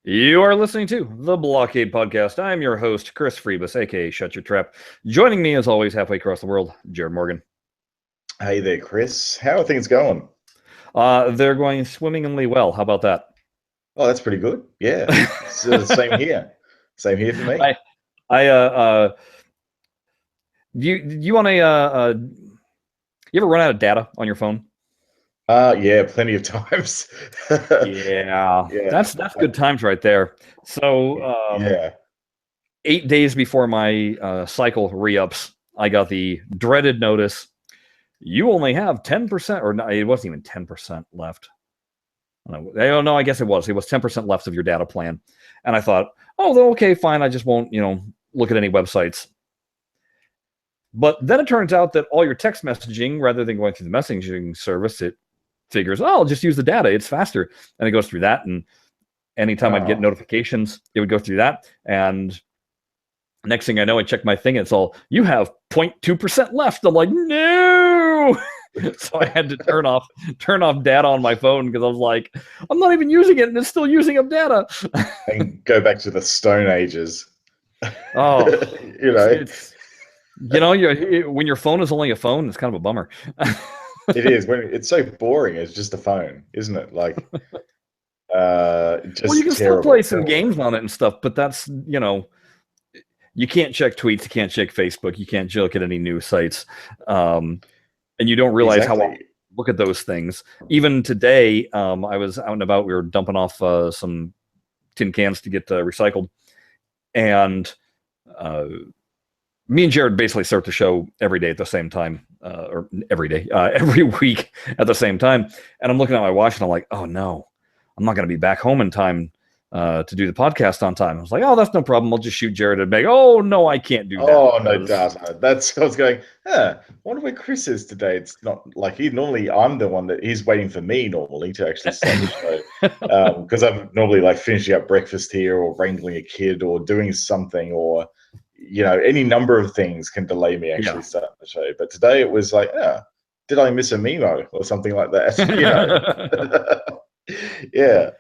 You are listening to the BlahCade podcast. I'm your host, Chris Freebus, aka Shut Your Trap. Joining me, as always, halfway across the world, Jared Morgan. Hey there, Chris. How are things going? They're going swimmingly well. How about that? Oh, that's pretty good. Yeah, same here. Same here for me. You want you ever run out of data on your phone? Yeah, plenty of times. Yeah, Yeah. that's good times right there. So, Yeah. 8 days before my cycle re-ups, I got the dreaded notice. You only have 10%, or no, it wasn't even 10% left. Oh no, I guess it was. It was 10% left of your data plan. And I thought, oh, okay, fine. I just won't, look at any websites. But then it turns out that all your text messaging, rather than going through the messaging service, it figures, oh, I'll just use the data. It's faster. And it goes through that. And anytime I'd get notifications, it would go through that. And next thing I know, I check my thing. And it's all, you have 0.2% left. I'm like, no. So I had to turn off data on my phone because I was like, I'm not even using it and it's still using up data. And go back to the Stone Ages. Oh, when your phone is only a phone, it's kind of a bummer. It is. It's so boring. It's just a phone, isn't it? Like, just well, you can still play some games on it and stuff, but that's, you can't check tweets, you can't check Facebook, you can't look at any news sites. And you don't realize how long look at those things. Even today, I was out and about. We were dumping off some tin cans to get recycled. And me and Jared basically start the show every day at the same time, or every day, every week at the same time. And I'm looking at my watch and I'm like, oh no, I'm not going to be back home in time to do the podcast on time. I was like, oh, that's no problem. I'll just shoot Jared and beg. Oh no, I can't do that. Oh no, data. That's I was going. I wonder where Chris is today. It's not like I'm the one that he's waiting for me normally to actually start the show because I'm normally like finishing up breakfast here or wrangling a kid or doing something or any number of things can delay me actually starting the show. But today it was like, did I miss a memo or something like that? Yeah.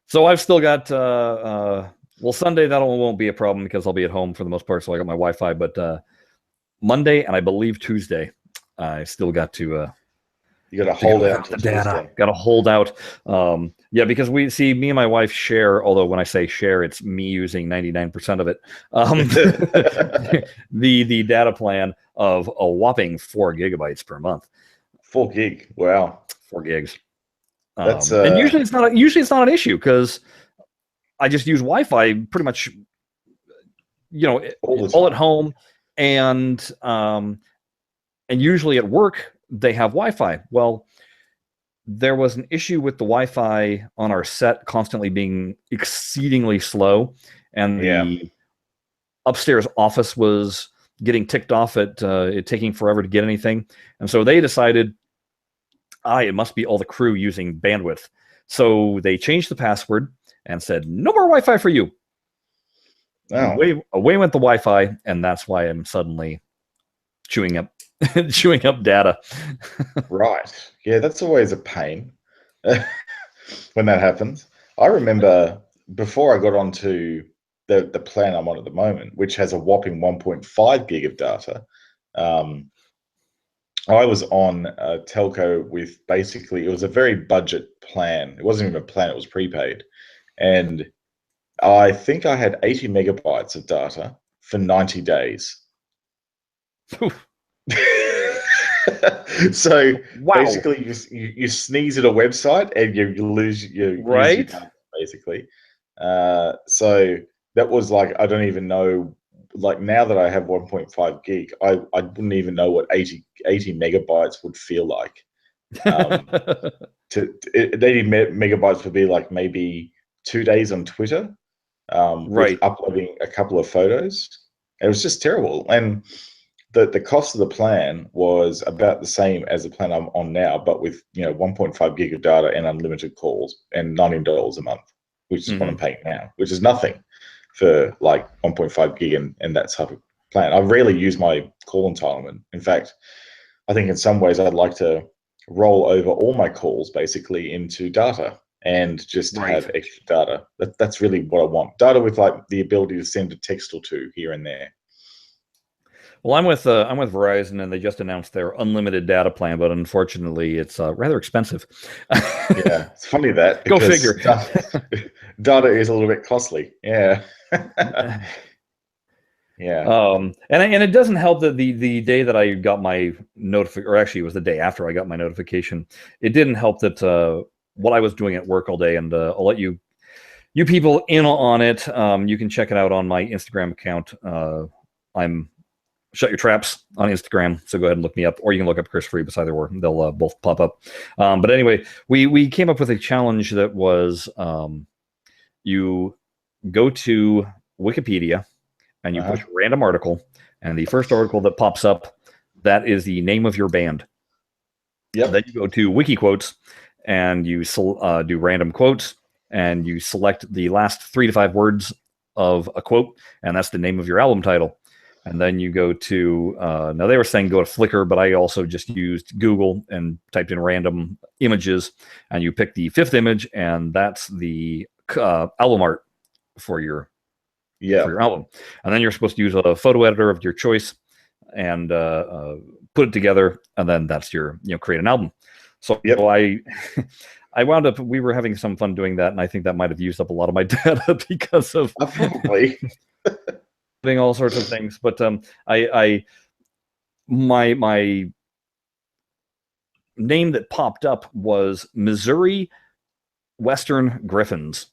So I've still got, Sunday that won't be a problem because I'll be at home for the most part, so I got my Wi-Fi. But Monday and I believe Tuesday, I still got to. You got to hold out the data. Got to hold out. Because me and my wife share. Although when I say share, it's me using 99% of it. The data plan of a whopping 4 gigabytes per month. 4 gig. Wow. 4 gigs. And usually it's not an issue because I just use Wi-Fi pretty much, all at home, and usually at work they have Wi-Fi. Well, there was an issue with the Wi-Fi on our set constantly being exceedingly slow, and the upstairs office was getting ticked off at it taking forever to get anything, and so they decided. It must be all the crew using bandwidth. So they changed the password and said, no more Wi-Fi for you. Oh. Away went the Wi-Fi, and that's why I'm suddenly chewing up data. Right. Yeah, that's always a pain when that happens. I remember before I got onto the plan I'm on at the moment, which has a whopping 1.5 gig of data, I was on a telco with basically, it was a very budget plan. It wasn't even a plan, it was prepaid. And I think I had 80 megabytes of data for 90 days. So basically you sneeze at a website and you lose your data, basically. So that was like, I don't even know. Like now that I have 1.5 gig, I wouldn't even know what 80 megabytes would feel like. 80 megabytes would be like maybe 2 days on Twitter, with uploading a couple of photos. It was just terrible. And the cost of the plan was about the same as the plan I'm on now, but with 1.5 gig of data and unlimited calls and $19 a month, which is what I'm paying now, which is nothing for like 1.5 gig and that type of plan. I rarely use my call entitlement. In fact, I think in some ways I'd like to roll over all my calls basically into data and just have extra data. That's really what I want. Data with like the ability to send a text or two here and there. Well, I'm with Verizon, and they just announced their unlimited data plan, but unfortunately, it's rather expensive. Yeah, it's funny that Go figure. Data is a little bit costly. Yeah. Yeah. And it doesn't help that the day that I got my notification, or actually it was the day after I got my notification, it didn't help that what I was doing at work all day, and I'll let you people in on it. You can check it out on my Instagram account. I'm Shut Your Traps on Instagram, so go ahead and look me up, or you can look up Chris Freebus, either or. They'll both pop up. But anyway, we came up with a challenge that was you go to Wikipedia and you push random article, and the first article that pops up, that is the name of your band. Yep. Then you go to WikiQuotes and you do random quotes, and you select the last 3 to 5 words of a quote, and that's the name of your album title. And then you go to, now they were saying go to Flickr, but I also just used Google and typed in random images, and you pick the 5th image, and that's the album art for your album. And then you're supposed to use a photo editor of your choice and put it together, and then that's your, create an album. So I wound up, we were having some fun doing that, and I think that might have used up a lot of my data because of probably doing all sorts of things. But my name that popped up was Missouri Western Griffins,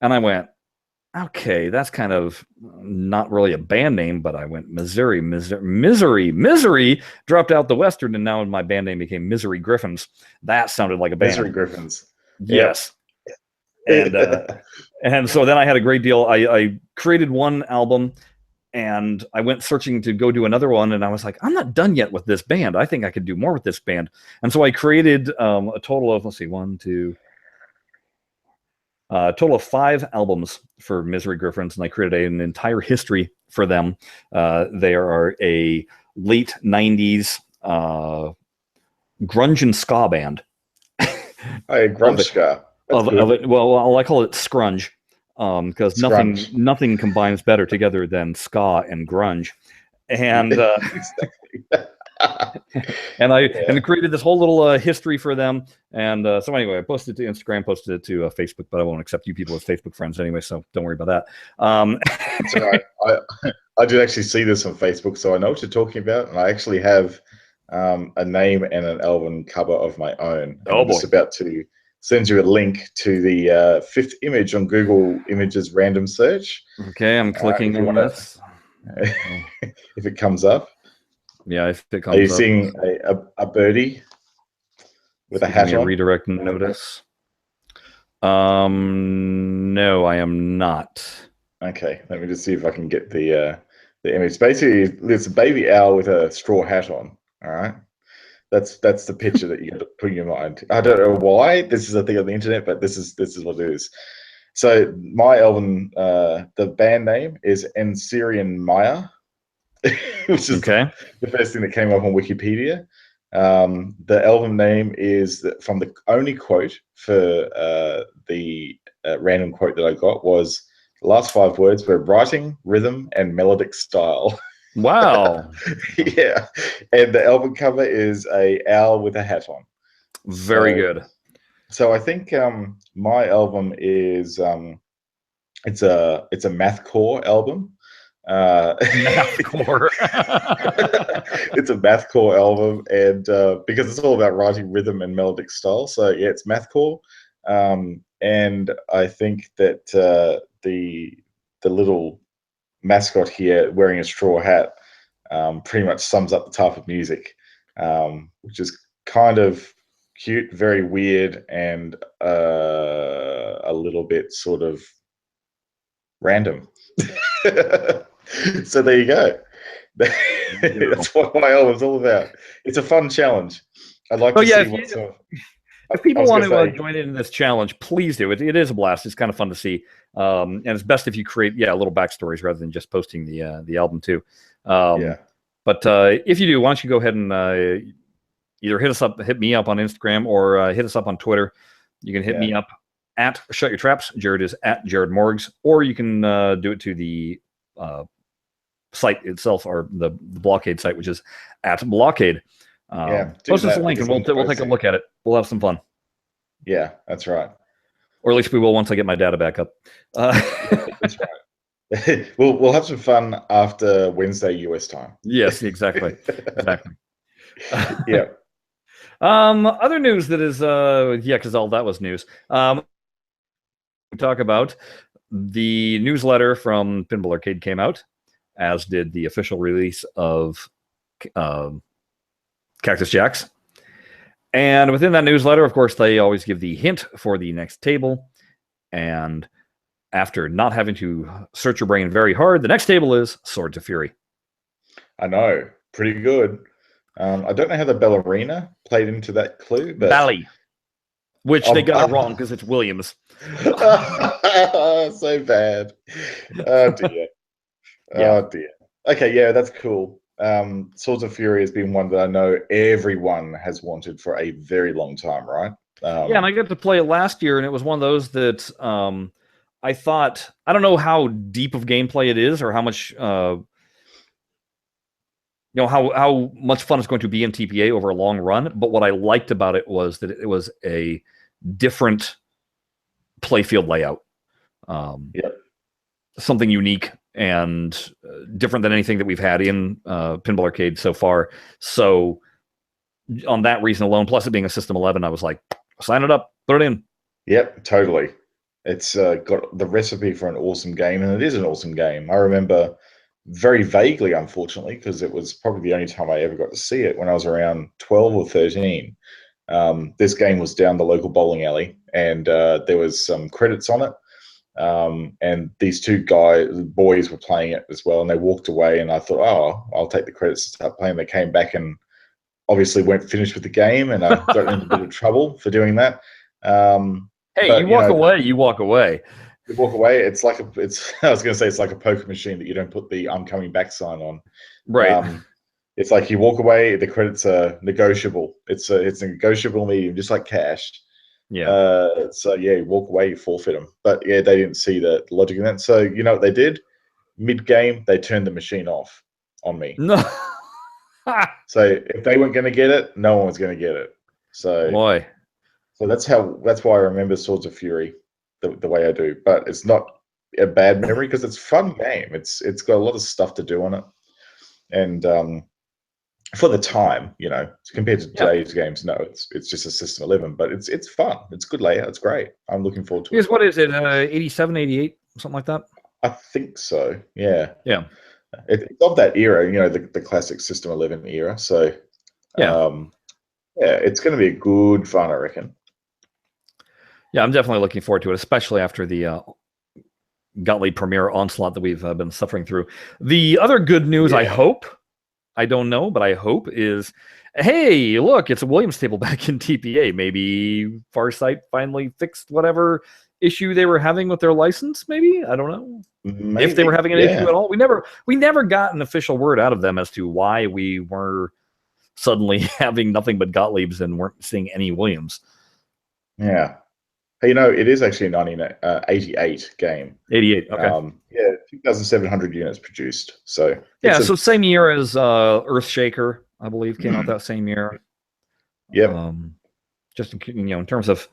and I went, okay, that's kind of not really a band name, but I went Misery, dropped out the Western, and now my band name became Misery Griffins. That sounded like a band. Misery Griffins. Yes. Yep. And so then I had a great deal. I created one album, and I went searching to go do another one, and I was like, I'm not done yet with this band. I think I could do more with this band. And so I created a total of, a total of 5 albums for Misery Griffins, and I created an entire history for them. They are a late 90s grunge and ska band. Grunge ska. Well, I call it scrunge, because nothing combines better together than ska and grunge. And and I created this whole little history for them. And so anyway, I posted it to Instagram, posted it to Facebook, but I won't accept you people as Facebook friends anyway, so don't worry about that. It's all right. I did actually see this on Facebook, so I know what you're talking about, and I actually have a name and an album cover of my own. I'm just about to send you a link to the 5th image on Google Images random search. Okay, I'm clicking on this. If it comes up. Yeah, if it comes up. Are you seeing a birdie with a hat on? Redirect notice. No, I am not. Okay, let me just see if I can get the image. Basically, there's a baby owl with a straw hat on. All right, that's the picture that you got to put in your mind. I don't know why this is a thing on the internet, but this is what it is. So my album, the band name is Ensirian Maya, which is the first thing that came up on Wikipedia. The album name is from the only quote for the random quote that I got was the last 5 words were writing, rhythm, and melodic style. Wow. Yeah. And the album cover is a owl with a hat on. Very good. So I think my album is it's a mathcore album. Mathcore. It's a mathcore album, and because it's all about writing rhythm and melodic style. So yeah, it's mathcore. And I think that the little mascot here wearing a straw hat pretty much sums up the type of music, which is kind of cute, very weird, and a little bit sort of random. So there you go. That's what my album's all about. It's a fun challenge. I'd like to see what's if people want to join in this challenge, please do. It is a blast. It's kind of fun to see. And it's best if you create little backstories rather than just posting the album too. But if you do, why don't you go ahead and either hit me up on Instagram, or hit us up on Twitter. You can hit me up at Shut Your Traps. Jared is at Jared Morgs, or you can do it to the site itself, or the BlahCade site, which is at BlahCade. Post us a link and we'll take a look at it. We'll have some fun. Yeah, that's right. Or at least we will once I get my data back up. Yeah, that's right. We'll have some fun after Wednesday US time. Yes, exactly. Exactly. Yeah. Other news that is because all that was news. We talk about the newsletter from Pinball Arcade came out, as did the official release of Cactus Jacks. And within that newsletter, of course, they always give the hint for the next table. And after not having to search your brain very hard, the next table is Swords of Fury. I know. Pretty good. I don't know how the ballerina played into that clue. But... Bally. Which they got it wrong because it's Williams. So bad. Oh, dear. Yeah. Oh, dear. Okay, yeah, that's cool. Swords of Fury has been one that I know everyone has wanted for a very long time, right? Yeah, and I got to play it last year, and it was one of those that I thought, I don't know how deep of gameplay it is, or how much how much fun it's going to be in TPA over a long run. But what I liked about it was that it was a different playfield layout. Something unique and different than anything that we've had in Pinball Arcade so far. So on that reason alone, plus it being a System 11, I was like, sign it up, put it in. Yep, totally. It's got the recipe for an awesome game, and it is an awesome game. I remember very vaguely, unfortunately, because it was probably the only time I ever got to see it when I was around 12 or 13. This game was down the local bowling alley, and there was some credits on it. And these two boys were playing it as well, and they walked away, and I thought, oh, I'll take the credits and start playing. They came back and obviously weren't finished with the game, and I got into a bit of trouble for doing that. Hey, but, you walk away. You walk away. You walk away. It's like I was going to say it's like a poker machine that you don't put the "I'm coming back" sign on. Right. It's like you walk away. The credits are negotiable. It's a negotiable medium, just like cash. Yeah. So yeah, you walk away, you forfeit them. But yeah, they didn't see the logic in that. So you know what they did? Mid-game, they turned the machine off on me. No. So if they weren't going to get it, no one was going to get it. So boy. So that's why I remember Swords of Fury the way I do. But it's not a bad memory because it's a fun game. It's got a lot of stuff to do on it, and for the time, compared to today's games, no, it's just a System 11, but it's fun. It's good layout. It's great. I'm looking forward to it. What is it? 87, 88, something like that? I think so. Yeah. Yeah. It's of that era, the classic System 11 era. So yeah, it's going to be a good fun, I reckon. Yeah, I'm definitely looking forward to it, especially after the Gottlieb premiere onslaught that we've been suffering through. The other good news, I hope, I don't know, but I hope is, hey, look, it's a Williams table back in TPA. Maybe Farsight finally fixed whatever issue they were having with their license. Maybe, I don't know. Maybe, if they were having an issue at all. We never got an official word out of them as to why we were suddenly having nothing but Gottliebs and weren't seeing any Williams. Yeah. It is actually a 1988 game. 88, okay. 2,700 units produced. So so same year as Earthshaker, I believe, came out that same year. Yep. Just in terms of,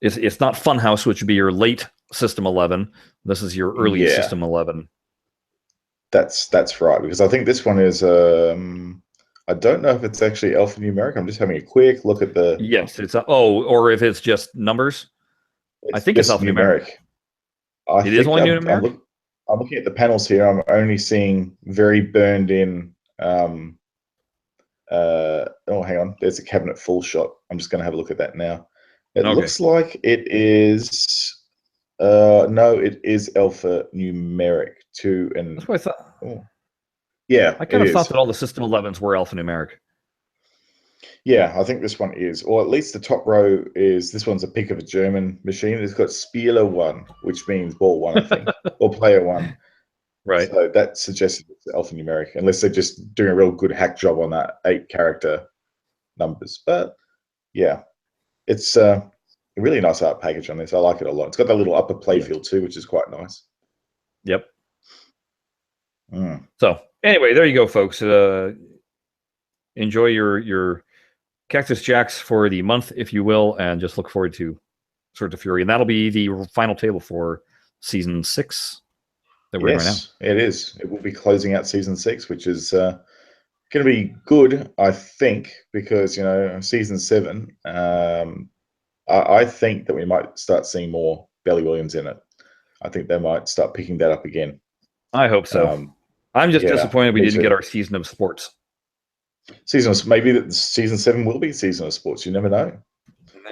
it's not Funhouse, which would be your late System 11. This is your early System 11. That's right, because I think this one is. I don't know if it's actually alphanumeric. I'm just having a quick look at the. Yes, it's or if it's just numbers. I think it's alphanumeric. It is only numeric. I'm looking at the panels here. I'm only seeing very burned in. Oh, hang on. There's a cabinet full shot. I'm just going to have a look at that now. It looks like it is. No, it is alphanumeric too. And that's what I thought. Oh. Yeah, I kind of thought that all the System 11s were alphanumeric. Yeah, I think this one is, or at least the top row is. This one's a pick of a German machine. It's got Spieler 1, which means ball 1, I think, or player 1. Right. So that suggests it's alphanumeric, unless they're just doing a real good hack job on that 8-character numbers. But yeah, it's really nice art package on this. I like it a lot. It's got that little upper playfield too, which is quite nice. Yep. So anyway, there you go, folks. Enjoy your Cactus Jacks for the month, if you will, and just look forward to Swords of Fury. And that'll be the final table for season 6 that we're in right now. It is. It will be closing out season 6, which is going to be good, I think, because, you know, season 7, I think that we might start seeing more Belly Williams in it. I think they might start picking that up again. I hope so. I'm just disappointed we didn't get our season of sports. Maybe that season 7 will be season of sports. You never know.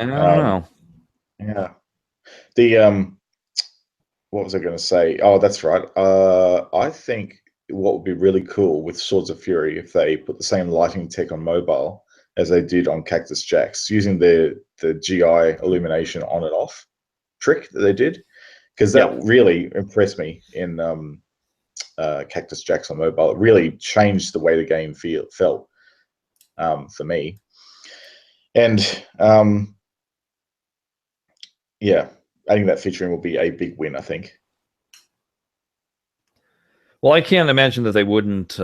I don't know. Yeah. The what was I going to say? Oh, that's right. I think what would be really cool with Swords of Fury if they put the same lighting tech on mobile as they did on Cactus Jacks, using the GI illumination on and off trick that they did, because that really impressed me in Cactus Jacks on mobile. It really changed the way the game felt for me. And yeah, adding that featuring will be a big win, I think. Well, I can't imagine that they wouldn't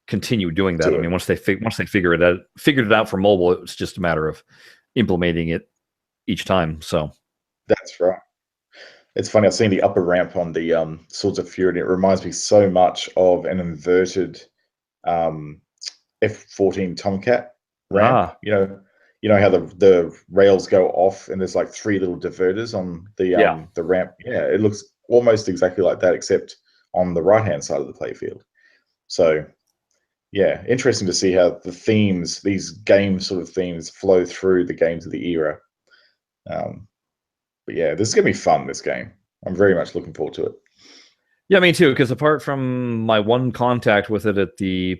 continue doing that. I mean, once they figured it out for mobile, it's just a matter of implementing it each time. So that's right. It's funny. I've seen the upper ramp on the Swords of Fury, and it reminds me so much of an inverted F-14 Tomcat ramp. You know how the rails go off, and there's like 3 little diverters on the ramp. Yeah, it looks almost exactly like that, except on the right-hand side of the playfield. So, yeah, interesting to see how the themes, these game sort of themes, flow through the games of the era. But yeah, this is going to be fun, this game. I'm very much looking forward to it. Yeah, me too, because apart from my one contact with it at the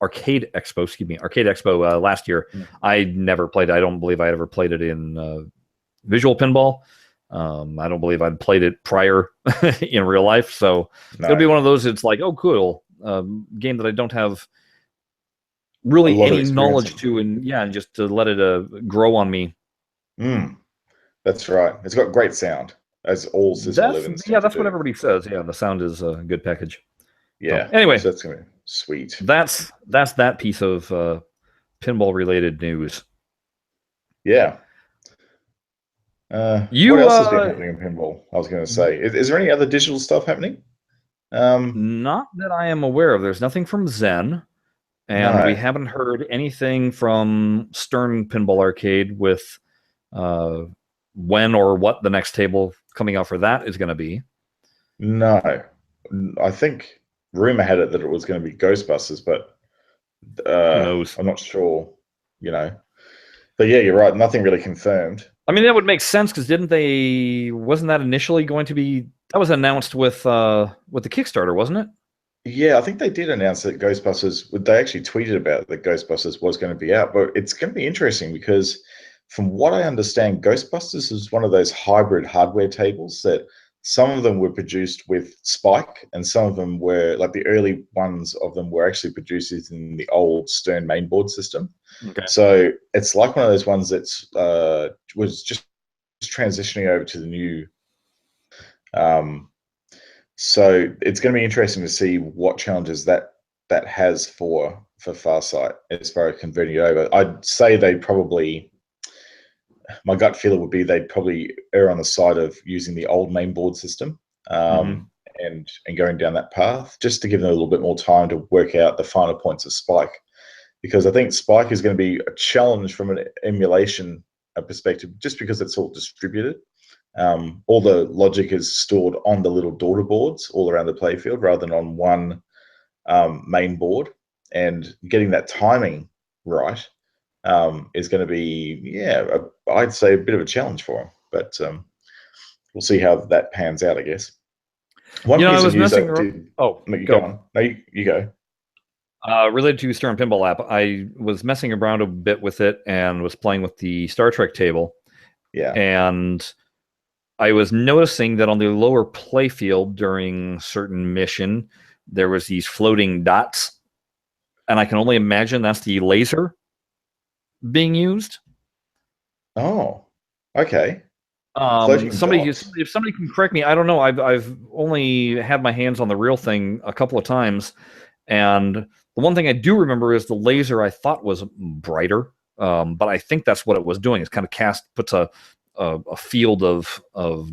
Arcade Expo last year, I never played it. I don't believe I ever played it in Visual Pinball. I don't believe I'd played it prior in real life, so it'll be one of those. It's like, oh, cool, game that I don't have really any knowledge to, and just to let it grow on me. That's right. It's got great sound, as all System 11s. Yeah, that's what everybody says. Yeah, the sound is a good package. Yeah. So, anyway, so that's gonna be sweet. That's that piece of pinball-related news. Yeah. What else has been happening in pinball? I was going to say, is there any other digital stuff happening? Not that I am aware of. There's nothing from Zen, and we haven't heard anything from Stern Pinball Arcade with when or what the next table coming out for that is going to be. No, I think rumor had it that it was going to be Ghostbusters, but who knows? I'm not sure. But yeah, you're right. Nothing really confirmed. I mean, that would make sense because wasn't that initially going to be? That was announced with the Kickstarter, wasn't it? Yeah, I think they did announce that Ghostbusters. They actually tweeted about that Ghostbusters was going to be out, but it's going to be interesting because, from what I understand, Ghostbusters is one of those hybrid hardware tables that some of them were produced with Spike, and some of them were, like the early ones of them were actually produced in the old Stern mainboard system. Okay. So it's like one of those ones that's was just transitioning over to the new. So it's going to be interesting to see what challenges that has for Farsight as far as converting it over. I'd say my gut feeling would be they'd probably err on the side of using the old mainboard system and going down that path, just to give them a little bit more time to work out the finer points of Spike. Because I think Spike is going to be a challenge from an emulation perspective, just because it's all distributed. All the logic is stored on the little daughter boards all around the playfield rather than on one main board. And getting that timing right is going to be, I'd say a bit of a challenge for them. But we'll see how that pans out, I guess. One piece of news that did... Oh, you go on. No, you go. Related to Stern Pinball app, I was messing around a bit with it and was playing with the Star Trek table. Yeah. And I was noticing that on the lower playfield during certain mission, there was these floating dots. And I can only imagine that's the laser being used. Oh, okay. Floating dots. If somebody can correct me, I don't know. I've only had my hands on the real thing a couple of times, and the one thing I do remember is the laser I thought was brighter, but I think that's what it was doing. It's kind of puts a field of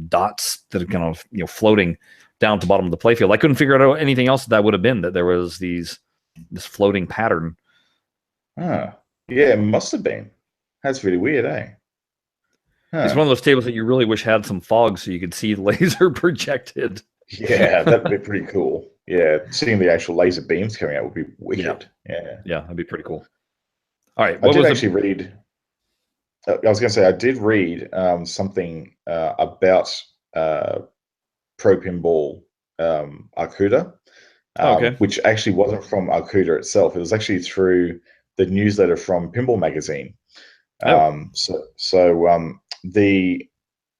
dots that are kind of floating down to the bottom of the playfield. I couldn't figure out anything else that would have been, that there was this floating pattern. Ah, yeah, it must have been. That's really weird, eh? It's one of those tables that you really wish had some fog so you could see the laser projected. Yeah, that'd be pretty cool. Yeah, seeing the actual laser beams coming out would be wicked. Yeah, that'd be pretty cool. All right, I did actually read. I was going to say I did read something about Pro Pinball Arcuda, okay. which actually wasn't from Arcuda itself. It was actually through the newsletter from Pinball Magazine.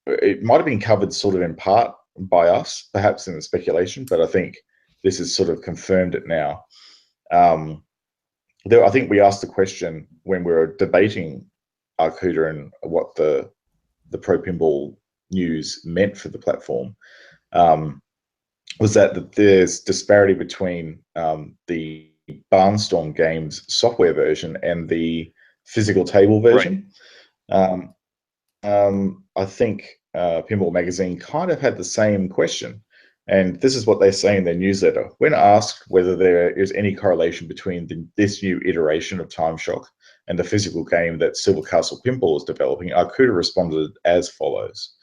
It might have been covered sort of in part by us, perhaps in the speculation, but I think this has sort of confirmed it now. I think we asked the question when we were debating Arcuda and what the Pro Pinball news meant for the platform. Was that there's disparity between the Barnstorm Games software version and the physical table version. Right. I think Pinball Magazine kind of had the same question, and this is what they say in their newsletter. When asked whether there is any correlation between this new iteration of Time Shock and the physical game that Silver Castle Pinball is developing, Arcuda responded as follows.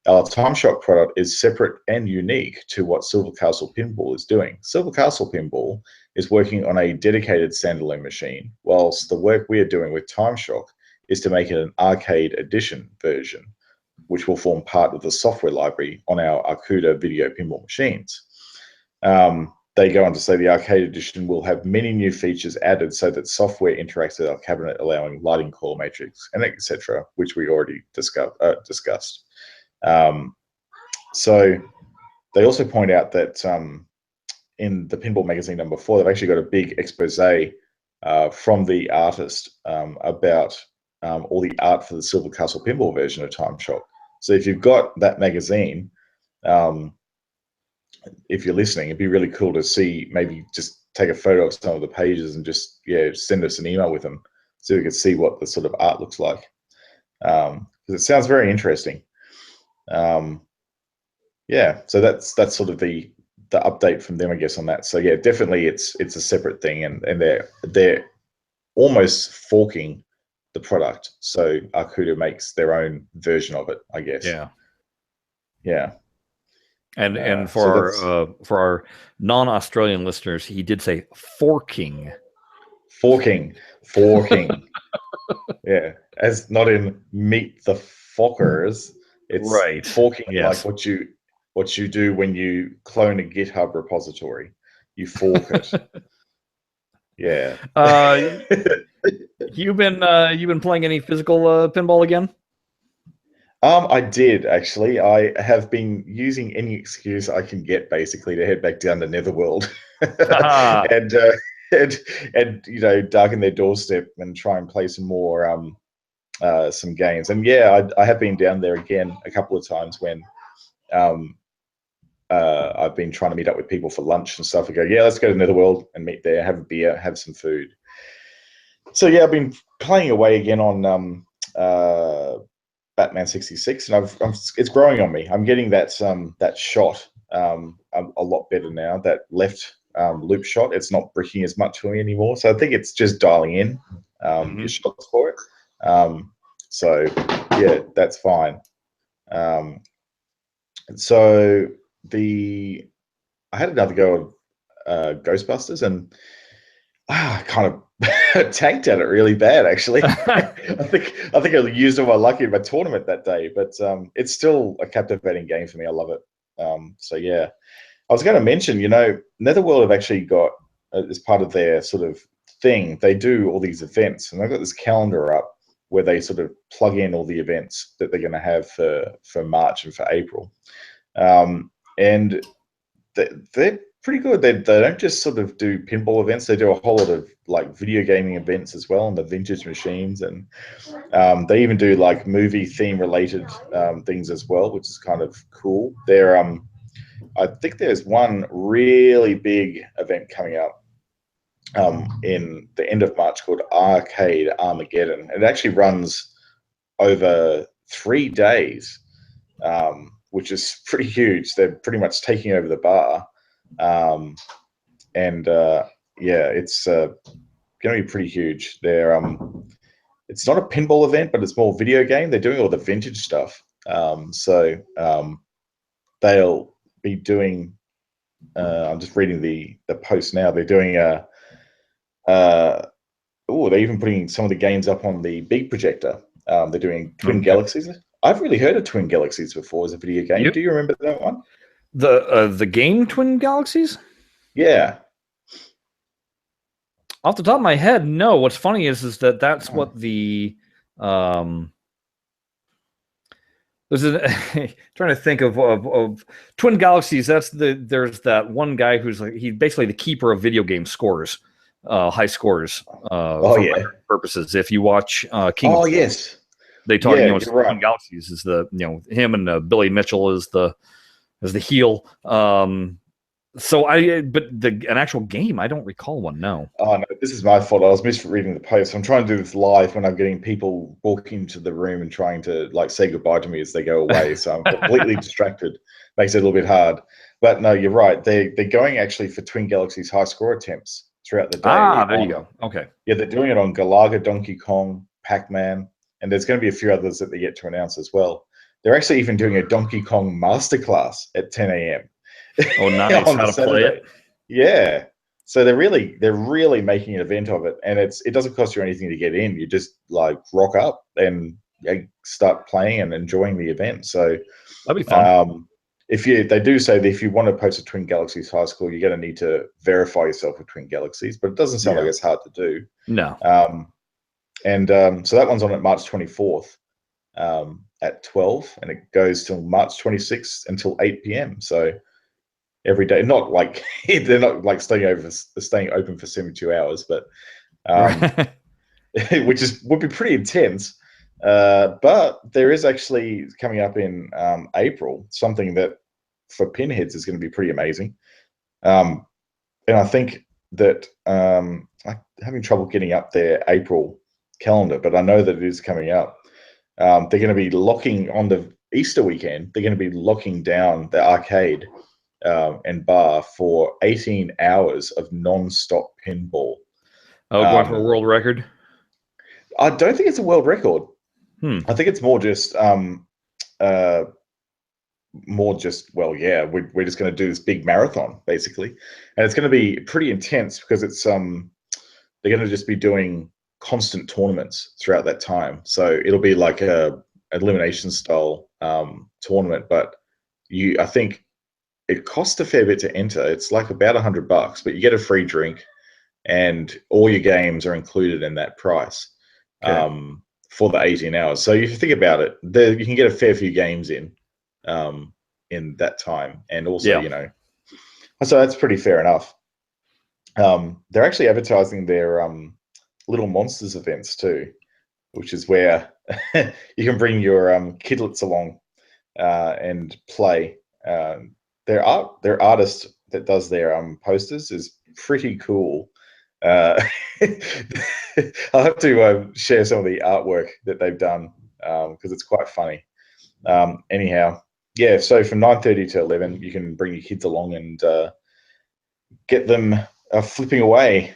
Our Time Shock product is separate and unique to what Silver Castle Pinball is doing. Silver Castle Pinball is working on a dedicated standalone machine, whilst the work we are doing with Time Shock is to make it an arcade edition version, which will form part of the software library on our Arcuda video pinball machines. They go on to say the arcade edition will have many new features added so that software interacts with our cabinet, allowing lighting call matrix and etc., which we already discussed. So they also point out that in the Pinball Magazine number 4, they've actually got a big expose from the artist about all the art for the Silver Castle Pinball version of Time Shock. So if you've got that magazine, if you're listening, it'd be really cool to see, maybe just take a photo of some of the pages and just send us an email with them so we can see what the sort of art looks like. Because it sounds very interesting. Yeah, so that's sort of the update from them, I guess, on that. So yeah, definitely it's a separate thing, and they're almost forking the product. So Arcuda makes their own version of it, I guess. Yeah. And for our non-Australian listeners, he did say forking. Forking. Yeah, as not in meet the Fockers. It's right. Forking, yes. Like what you do when you clone a GitHub repository. You fork it. Yeah. You've been playing any physical pinball again? I did, actually. I have been using any excuse I can get, basically, to head back down to Netherworld and darken their doorstep and try and play some more some games. And yeah, I have been down there again a couple of times when I've been trying to meet up with people for lunch and stuff. I go, yeah, let's go to Netherworld and meet there, have a beer, have some food. So yeah, I've been playing away again on Batman 66, and it's growing on me. I'm getting that shot a lot better now. That left loop shot, it's not bricking as much for me anymore. So I think it's just dialing in your shots for it. So yeah, that's fine. So I had another go of Ghostbusters, and I kind of tanked at it really bad, actually. I think I used all my lucky in my tournament that day, but it's still a captivating game for me. I love it. So yeah, I was going to mention, Netherworld have actually got, as part of their sort of thing, they do all these events, and they've got this calendar up where they sort of plug in all the events that they're going to have for March and for April. And they're pretty good. They don't just sort of do pinball events. They do a whole lot of like video gaming events as well, and the vintage machines, and they even do like movie theme related things as well, which is kind of cool. I think there's one really big event coming up in the end of March called Arcade Armageddon. It actually runs over 3 days, which is pretty huge. They're pretty much taking over the bar. Yeah, it's going to be pretty huge. It's not a pinball event, but it's more video game. They're doing all the vintage stuff. They'll be doing. I'm just reading the post now. They're doing they're even putting some of the games up on the big projector. They're doing Twin Galaxies. I've really heard of Twin Galaxies before as a video game. Yep. Do you remember that one? The game Twin Galaxies? Yeah. Off the top of my head, no. What's funny is that that's what the there's trying to think of Twin Galaxies. There's that one guy who's like he's basically the keeper of video game scores, high scores. For purposes. If you watch King. Oh yes. They talk. Twin Galaxies is him and Billy Mitchell is the heel. But an actual game, I don't recall one. No. Oh no, this is my fault. I was misreading the post. I'm trying to do this live when I'm getting people walking into the room and trying to like say goodbye to me as they go away. So I'm completely distracted. Makes it a little bit hard. But no, you're right. They're going actually for Twin Galaxies high score attempts throughout the day. There you go. Okay. Yeah, they're doing it on Galaga, Donkey Kong, Pac-Man, and there's going to be a few others that they get to announce as well. They're actually even doing a Donkey Kong masterclass at 10 a.m. Oh, nice! How to play it? Yeah. So they're really making an event of it, and it doesn't cost you anything to get in. You just like rock up and start playing and enjoying the event. So that'd be fun. They do say that if you want to post a Twin Galaxies high score, you're going to need to verify yourself with Twin Galaxies, but it doesn't sound like it's hard to do. No. So that one's on at March 24th at 12, and it goes till March 26th until 8 p.m. So every day, not like they're not like staying open for 72 hours, but which would be pretty intense. But there is actually coming up in April something that for pinheads is going to be pretty amazing. And I think that I'm having trouble getting up their April calendar, but I know that it is coming up. They're going to be locking on the Easter weekend. They're going to be locking down the arcade and bar for 18 hours of non-stop pinball. Oh, going for a world record? I don't think it's a world record. I think it's more just we're just going to do this big marathon basically, and it's going to be pretty intense because it's they're going to just be doing constant tournaments throughout that time. So it'll be like a elimination style tournament, but I think it costs a fair bit to enter. It's like about $100, but you get a free drink, and all your games are included in that price for the 18 hours. So if you think about it, you can get a fair few games in that time, and also so that's pretty fair enough. They're actually advertising their Little Monsters events too, which is where you can bring your kidlets along and play. Their artist that does their posters is pretty cool. I'll have to share some of the artwork that they've done because it's quite funny. Anyhow, yeah, so from 9:30 to 11, you can bring your kids along and get them flipping away.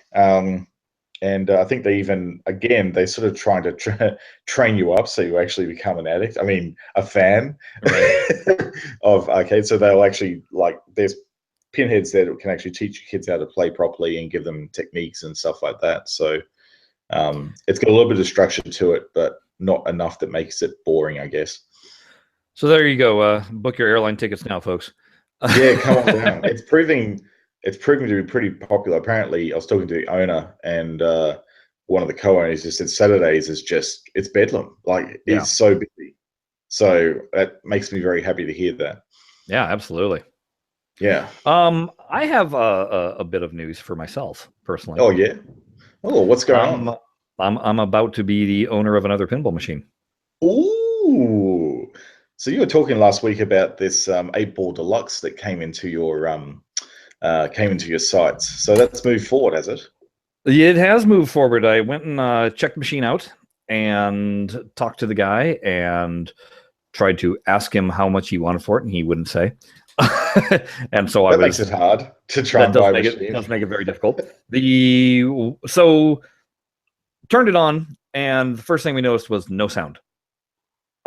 And I think they sort of trying to train you up so you actually become an addict. I mean, a fan of arcade. So they'll actually there's pinheads there that can actually teach your kids how to play properly and give them techniques and stuff like that. So it's got a little bit of structure to it, but not enough that makes it boring, I guess. So there you go. Book your airline tickets now, folks. Yeah, come on down. It's proving to be pretty popular. Apparently, I was talking to the owner, and one of the co-owners just said Saturdays it's bedlam. It's so busy. So that makes me very happy to hear that. Yeah, absolutely. Yeah. I have a bit of news for myself personally. Oh yeah. Oh, what's going on? I'm about to be the owner of another pinball machine. Ooh. So you were talking last week about this 8-ball deluxe that came into your sites. So that's moved forward, has it? It has moved forward. I went and checked the machine out and talked to the guy and tried to ask him how much he wanted for it, and he wouldn't say. And so that makes it hard to try and buy a machine. It does make it very difficult. So turned it on, and the first thing we noticed was no sound.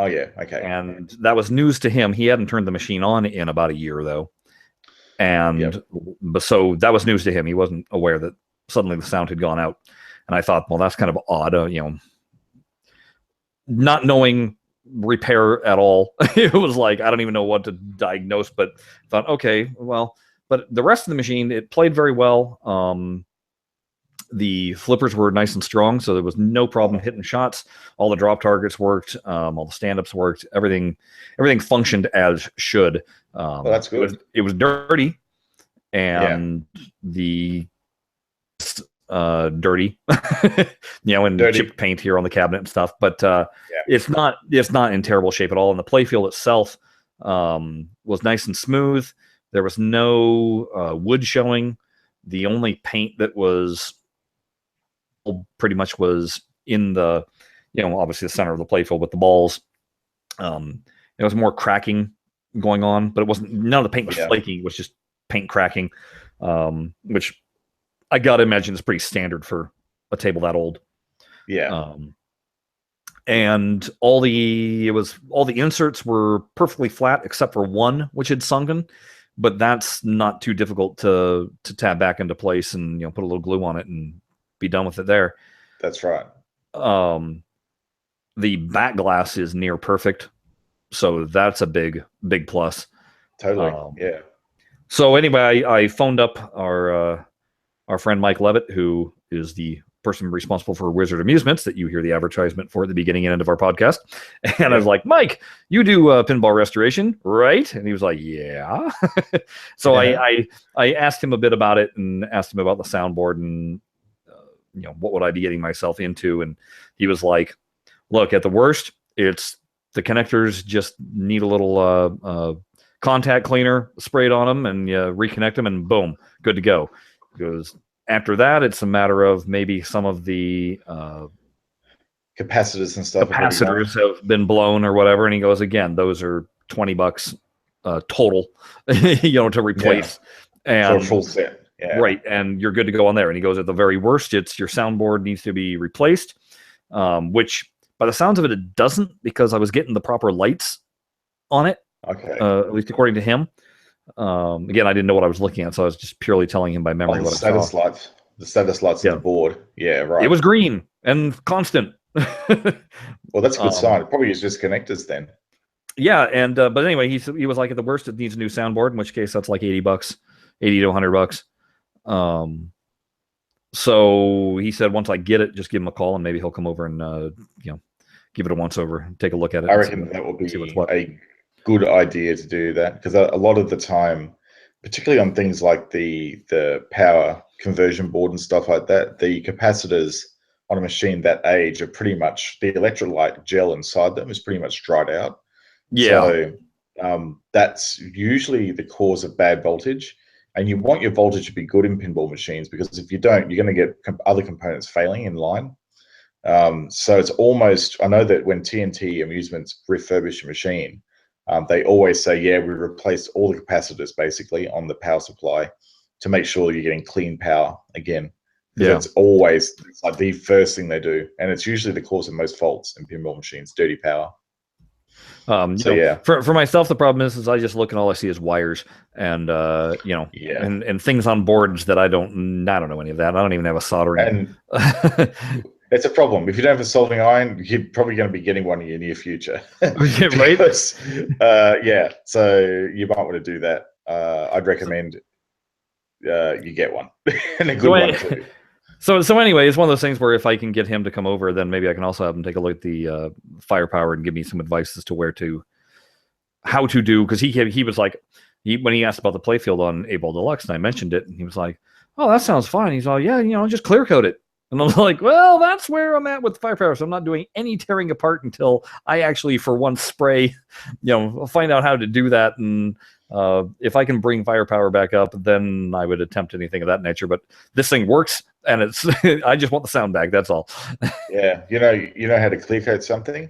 Oh yeah, okay. And that was news to him. He hadn't turned the machine on in about a year though, and so that was news to him. He wasn't aware that suddenly the sound had gone out. And I thought, well, that's kind of odd, not knowing repair at all. It was like, I don't even know what to diagnose, but thought, okay, well, but the rest of the machine, it played very well. The flippers were nice and strong, so there was no problem hitting shots. All the drop targets worked. All the stand-ups worked. Everything functioned as should. Well, that's good. It was dirty, and the dirty, and dirty. Chipped paint here on the cabinet and stuff. But it's not in terrible shape at all. And the playfield itself was nice and smooth. There was no wood showing. The only paint that was pretty much was in the, obviously the center of the playfield with the balls. There was more cracking going on, but it wasn't. None of the paint was flaking. It was just paint cracking, which I gotta imagine is pretty standard for a table that old. Yeah. And all the inserts were perfectly flat except for one which had sunken, but that's not too difficult to tab back into place and put a little glue on it and be done with it there. That's right. The back glass is near perfect, so that's a big plus. Totally. Yeah. So anyway, I phoned up our friend Mike Levitt, who is the person responsible for Wizard Amusements that you hear the advertisement for at the beginning and end of our podcast. And I was like, Mike, you do pinball restoration, right? And he was like, yeah. So I asked him a bit about it and asked him about the soundboard and what would I be getting myself into? And he was like, look, at the worst, it's the connectors just need a little contact cleaner sprayed on them, and you reconnect them, and boom, good to go. Because after that, it's a matter of maybe some of the capacitors and stuff. Capacitors have been blown or whatever. And he goes, again, those are $20 total, to replace. And for a full set. Yeah. Right, and you're good to go on there. And he goes, at the very worst, it's your soundboard needs to be replaced, which by the sounds of it, it doesn't, because I was getting the proper lights on it. Okay. At least according to him. Again, I didn't know what I was looking at, so I was just purely telling him by memory what I saw. The status lights on the board. Yeah, right. It was green and constant. Well, that's a good sign. It probably is just connectors then. Yeah, and but anyway, he was like, at the worst, it needs a new soundboard, in which case that's like $80, $80 to $100. So he said, once I get it, just give him a call and maybe he'll come over and give it a once over and take a look at it. I reckon that would be a good idea to do that, because a lot of the time, particularly on things like the power conversion board and stuff like that, the capacitors on a machine that age are pretty much, the electrolyte gel inside them is pretty much dried out. Yeah. So that's usually the cause of bad voltage. And you want your voltage to be good in pinball machines, because if you don't, you're going to get other components failing in line. So it's almost, I know that when TNT Amusements refurbish a machine, they always say, yeah, we replaced all the capacitors basically on the power supply to make sure you're getting clean power again. Yeah. It's like the first thing they do. And it's usually the cause of most faults in pinball machines, dirty power. For myself, the problem is I just look and all I see is wires and and things on boards that I don't know any of that. I don't even have a soldering. And it's a problem. If you don't have a soldering iron, you're probably going to be getting one in your near future. Right? So you might want to do that. I'd recommend you get one and a good one too. So anyway, it's one of those things where if I can get him to come over, then maybe I can also have him take a look at the firepower and give me some advice as to how to do, because he was like, when he asked about the playfield on Able Deluxe, and I mentioned it, and he was like, "Oh, that sounds fine." He's all, "Yeah, just clear coat it." And I'm like, "Well, that's where I'm at with firepower. So I'm not doing any tearing apart until I actually, for once, spray. Find out how to do that, and if I can bring firepower back up, then I would attempt anything of that nature. But this thing works, and it's I just want the sound back. That's all." Yeah, you know how to clear coat something.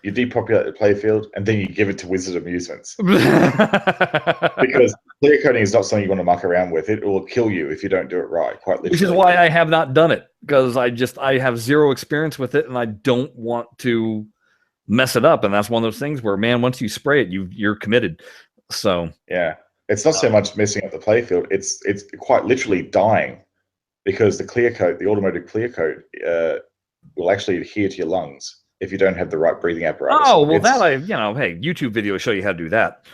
You depopulate the playfield, and then you give it to Wizard Amusements. Because clear coating is not something you want to muck around with. It will kill you if you don't do it right, quite literally. Which is why I have not done it, because I have zero experience with it, and I don't want to mess it up. And that's one of those things where, man, once you spray it, you're committed. So yeah, it's not so much messing up the playfield. It's quite literally dying, because the automated clear coat, will actually adhere to your lungs if you don't have the right breathing apparatus. Oh, well, hey, YouTube videos show you how to do that.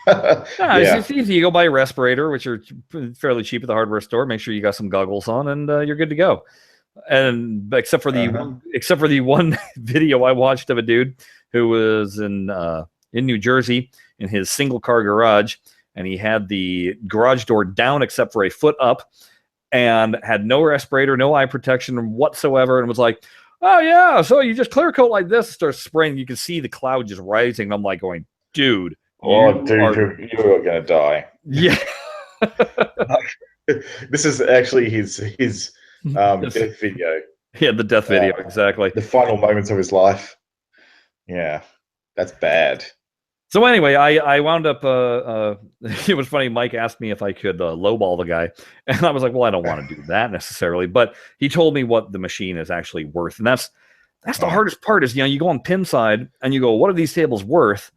It's easy. You go buy a respirator, which are fairly cheap at the hardware store. Make sure you got some goggles on, and you're good to go. And except for the one video I watched of a dude who was in New Jersey in his single car garage, and he had the garage door down except for a foot up, and had no respirator, no eye protection whatsoever, and was like, "Oh yeah, so you just clear coat like this," starts spraying. You can see the cloud just rising. I'm like going, "Dude, you're gonna die." Yeah. This is actually his death video. Yeah, the death video, exactly. The final moments of his life. Yeah, that's bad. So anyway, I wound up. It was funny. Mike asked me if I could lowball the guy, and I was like, "Well, I don't want to do that necessarily." But he told me what the machine is actually worth, and that's the hardest part. Is you go on Pinside and you go, "What are these tables worth?"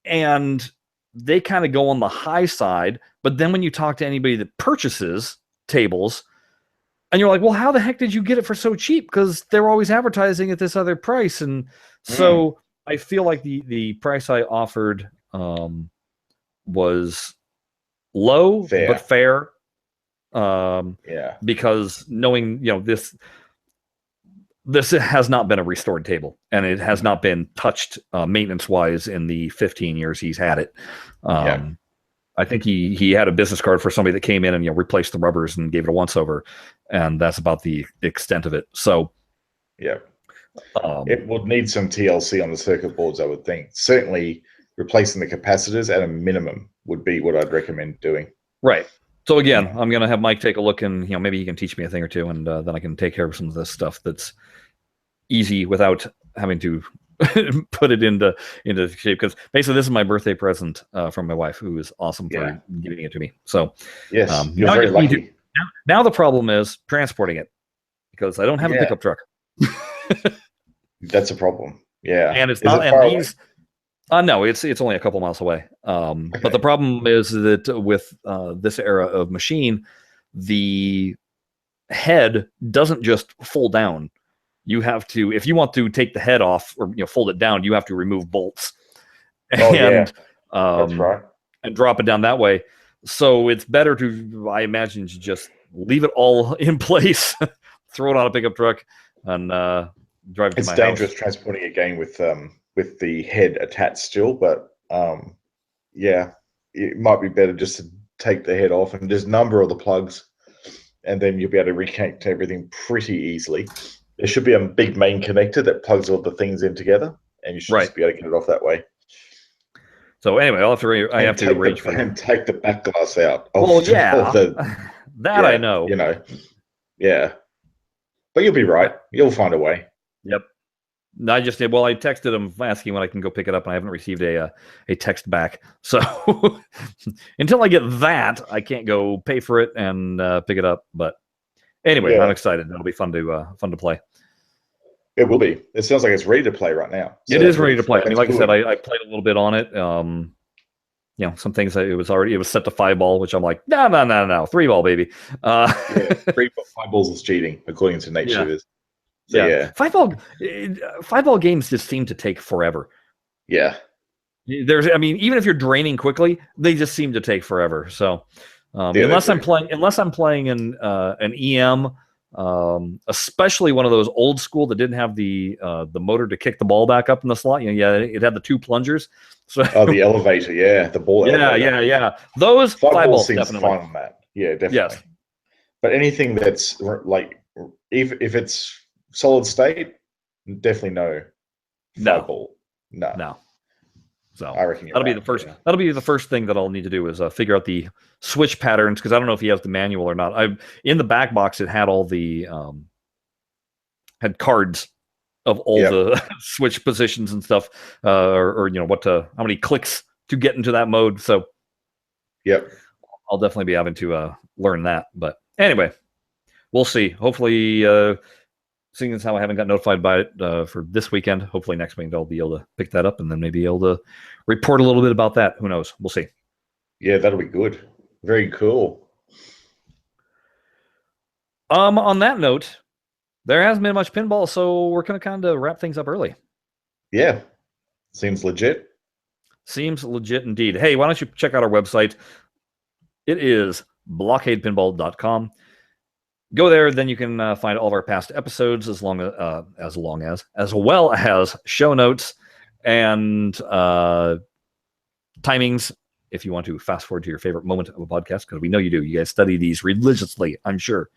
And they kind of go on the high side. But then when you talk to anybody that purchases tables, and you're like, "Well, how the heck did you get it for so cheap?" Because they're always advertising at this other price, and so. I feel like the price I offered was low but fair. Because knowing this has not been a restored table, and it has not been touched maintenance wise in the 15 years he's had it. I think he had a business card for somebody that came in and replaced the rubbers and gave it a once over, and that's about the extent of it. So yeah. It would need some TLC on the circuit boards, I would think. Certainly, replacing the capacitors at a minimum would be what I'd recommend doing. Right. So again, I'm going to have Mike take a look, and maybe he can teach me a thing or two, and then I can take care of some of this stuff that's easy without having to put it into shape. Because basically, this is my birthday present from my wife, who is awesome for giving it to me. So yes, you're very lucky. Now the problem is transporting it, because I don't have a pickup truck. That's a problem. Yeah, and it's not. And these, no, it's only a couple miles away. But the problem is that with this era of machine, the head doesn't just fold down. You have to, if you want to take the head off or fold it down, you have to remove bolts. That's right. And drop it down that way. So it's better to, I imagine, just leave it all in place, throw it on a pickup truck, and drive it to my house. It's dangerous transporting a game with the head attached still, but it might be better just to take the head off and just number all the plugs, and then you'll be able to reconnect everything pretty easily. There should be a big main connector that plugs all the things in together, and you should just be able to get it off that way. So anyway, I have to arrange for and take the back glass out. Well, I know. Yeah. But you'll be right. You'll find a way. Yep. I just did. Well, I texted him asking when I can go pick it up, and I haven't received a text back. So until I get that, I can't go pay for it and pick it up. But anyway, I'm excited. It'll be fun to play. It will be. It sounds like it's ready to play right now. So it is ready to play. I mean, like I said, I played a little bit on it. Some things it was set to 5-ball, which I'm like, no, 3-ball, baby. 5-balls is cheating, according to Nate Shooters. So, 5-ball games just seem to take forever. Yeah. Even if you're draining quickly, they just seem to take forever. So unless I'm playing an EM, especially one of those old school that didn't have the motor to kick the ball back up in the slot. It had the 2 plungers. So the elevator, the ball elevator. Yeah. Those 5-ball balls, seems definitely fun on that. Yeah, definitely. Yes. But anything that's like, if it's solid state, definitely no 5-ball. No. So I reckon that'll be the first. That'll be the first thing that I'll need to do is figure out the switch patterns, because I don't know if he has the manual or not. In the back box, it had all the had cards of all the switch positions and stuff, or how many clicks to get into that mode. So, I'll definitely be having to learn that. But anyway, we'll see. Hopefully, seeing as how I haven't got notified by it for this weekend, hopefully next week I'll be able to pick that up and then maybe able to report a little bit about that. Who knows? We'll see. Yeah, that'll be good. Very cool. On that note, there hasn't been much pinball, so we're going to kind of wrap things up early. Yeah. Seems legit. Seems legit indeed. Hey, why don't you check out our website? It is BlahCadePinball.com. Go there, then you can find all of our past episodes, as well as show notes and timings if you want to fast forward to your favorite moment of a podcast, because we know you do. You guys study these religiously, I'm sure.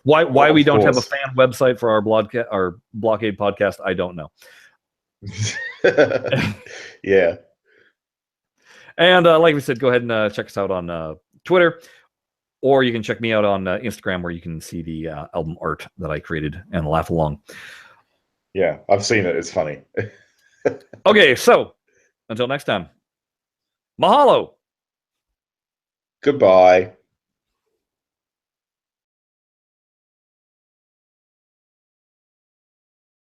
Why we don't have a fan website for our BlahCade podcast, I don't know. Yeah. And like we said, go ahead and check us out on Twitter. Or you can check me out on Instagram, where you can see the album art that I created and laugh along. Yeah, I've seen it. It's funny. Okay, so until next time, mahalo. Goodbye.